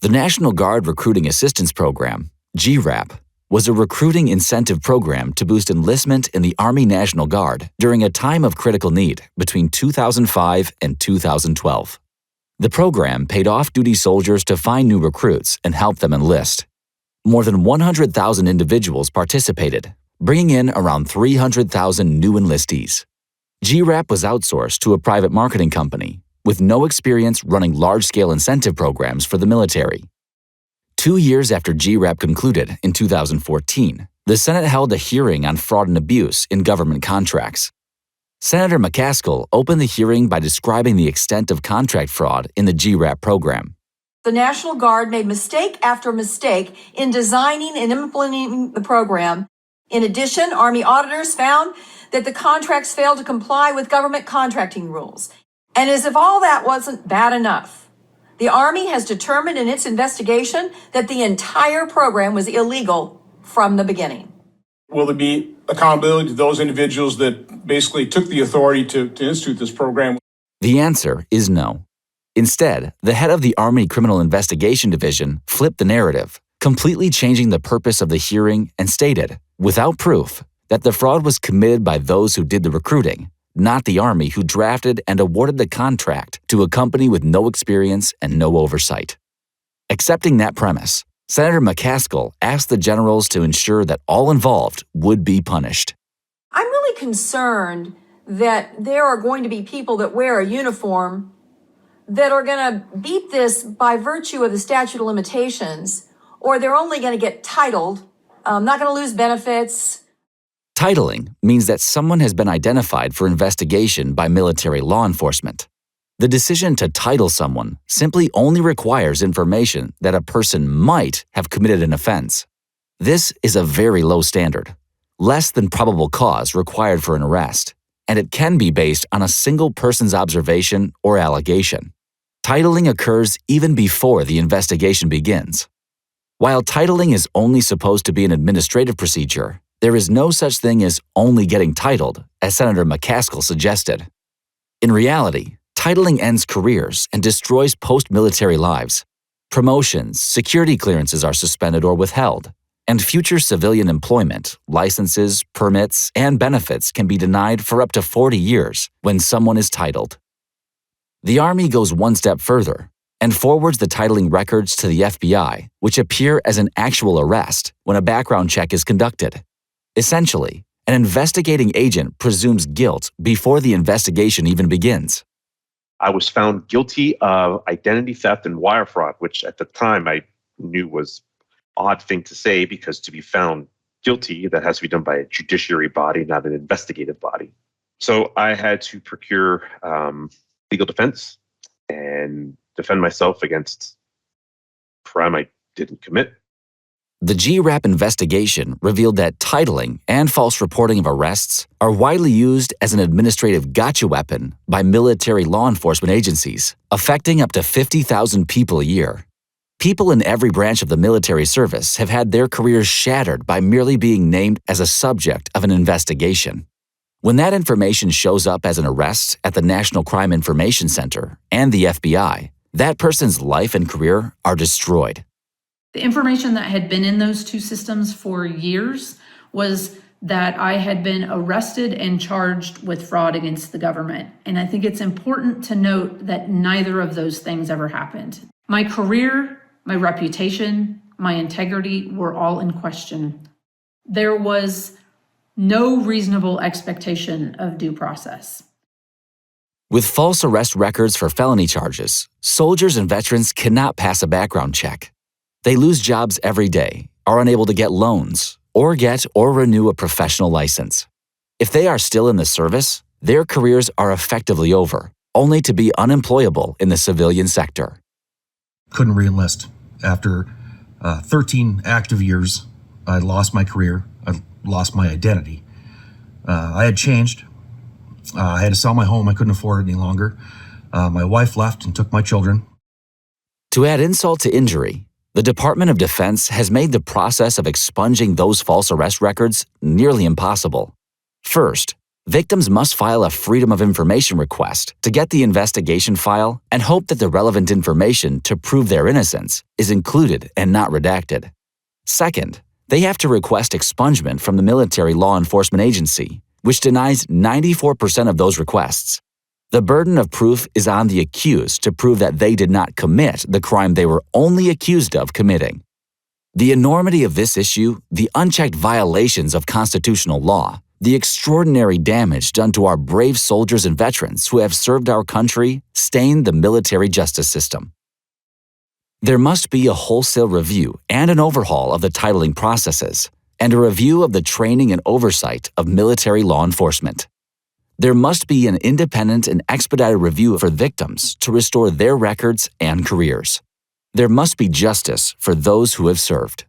The National Guard Recruiting Assistance Program, GRAP, was a recruiting incentive program to boost enlistment in the Army National Guard during a time of critical need between 2005 and 2012. The program paid off-duty soldiers to find new recruits and help them enlist. More than 100,000 individuals participated, bringing in around 300,000 new enlistees. GRAP was outsourced to a private marketing company with no experience running large-scale incentive programs for the military. 2 years after GRAP concluded in 2014, the Senate held a hearing on fraud and abuse in government contracts. Senator McCaskill opened the hearing by describing the extent of contract fraud in the GRAP program. The National Guard made mistake after mistake in designing and implementing the program. In addition, Army auditors found that the contracts failed to comply with government contracting rules. And as if all that wasn't bad enough, the Army has determined in its investigation that the entire program was illegal from the beginning. Will there be accountability to those individuals that basically took the authority to institute this program? The answer is no. Instead, the head of the Army Criminal Investigation Division flipped the narrative, completely changing the purpose of the hearing and stated, without proof, that the fraud was committed by those who did the recruiting, not the Army who drafted and awarded the contract to a company with no experience and no oversight. Accepting that premise, Senator McCaskill asked the generals to ensure that all involved would be punished. I'm really concerned that there are going to be people that wear a uniform that are going to beat this by virtue of the statute of limitations, or they're only going to get titled, not going to lose benefits. Titling means that someone has been identified for investigation by military law enforcement. The decision to title someone simply only requires information that a person might have committed an offense. This is a very low standard, less than probable cause required for an arrest, and it can be based on a single person's observation or allegation. Titling occurs even before the investigation begins. While titling is only supposed to be an administrative procedure, there is no such thing as only getting titled, as Senator McCaskill suggested. In reality, titling ends careers and destroys post-military lives. Promotions, security clearances are suspended or withheld, and future civilian employment, licenses, permits, and benefits can be denied for up to 40 years when someone is titled. The Army goes one step further and forwards the titling records to the FBI, which appear as an actual arrest when a background check is conducted. Essentially, an investigating agent presumes guilt before the investigation even begins. I was found guilty of identity theft and wire fraud, which at the time I knew was an odd thing to say because to be found guilty, that has to be done by a judiciary body, not an investigative body. So I had to procure legal defense and defend myself against a crime I didn't commit. The GRAP investigation revealed that titling and false reporting of arrests are widely used as an administrative gotcha weapon by military law enforcement agencies, affecting up to 50,000 people a year. People in every branch of the military service have had their careers shattered by merely being named as a subject of an investigation. When that information shows up as an arrest at the National Crime Information Center and the FBI, that person's life and career are destroyed. The information that had been in those two systems for years was that I had been arrested and charged with fraud against the government. And I think it's important to note that neither of those things ever happened. My career, my reputation, my integrity were all in question. There was no reasonable expectation of due process. With false arrest records for felony charges, soldiers and veterans cannot pass a background check. They lose jobs every day, are unable to get loans, or get or renew a professional license. If they are still in the service, their careers are effectively over, only to be unemployable in the civilian sector. Couldn't re-enlist. After 13 active years, I lost my career. I lost my identity. I had changed. I had to sell my home. I couldn't afford it any longer. My wife left and took my children. To add insult to injury, the Department of Defense has made the process of expunging those false arrest records nearly impossible. First, Victims must file a Freedom of Information request to get the investigation file and hope that the relevant information to prove their innocence is included and not redacted. Second, they have to request expungement from the military law enforcement agency, which denies 94% of those requests. The burden of proof is on the accused to prove that they did not commit the crime they were only accused of committing. The enormity of this issue, the unchecked violations of constitutional law, the extraordinary damage done to our brave soldiers and veterans who have served our country stain the military justice system. There must be a wholesale review and an overhaul of the titling processes, and a review of the training and oversight of military law enforcement. There must be an independent and expedited review for victims to restore their records and careers. There must be justice for those who have served.